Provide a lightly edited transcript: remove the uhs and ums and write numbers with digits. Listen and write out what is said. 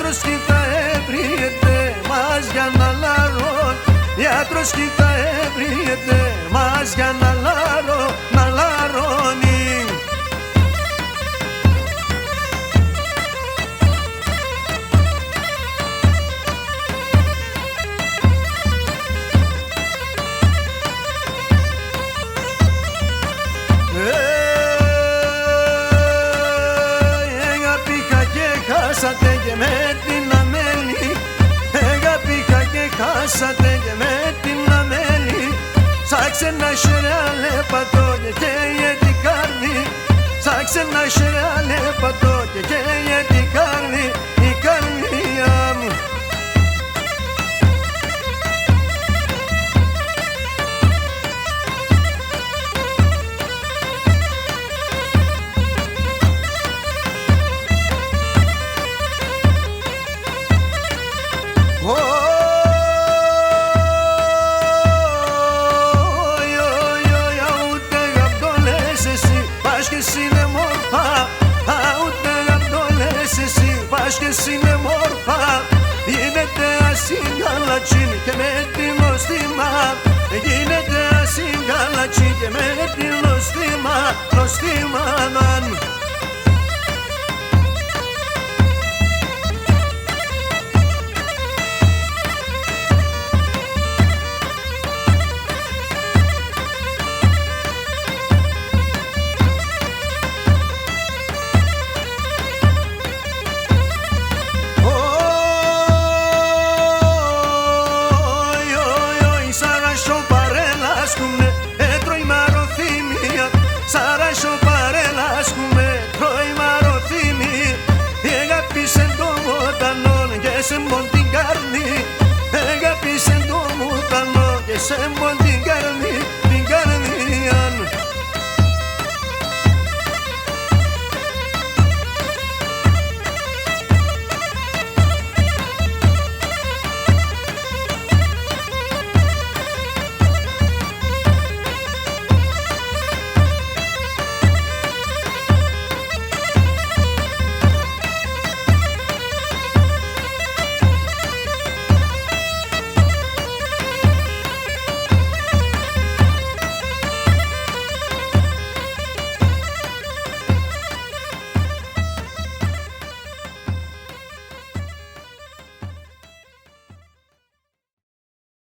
Ιατρός κοίτα έβριεται μας για να λαρώ. Ιατρός κοίτα έβριεται μας για να λαρώνει. Χάσατε και με την αμέλη, αγάπηκα και χάσατε και με την αμέλη. Σαν ξένα σεράλε πατώ και καίγε την καρδί. Σαν ξένα σεράλε πατώ και καίγε την καρδί, η καρδιά μου. Και εσύ είναι μόρφα, γίνεται ασυγκαλατσί και με την νοστίμα. Γίνεται ασυγκαλατσί και με την νοστίμα, νοστίμα.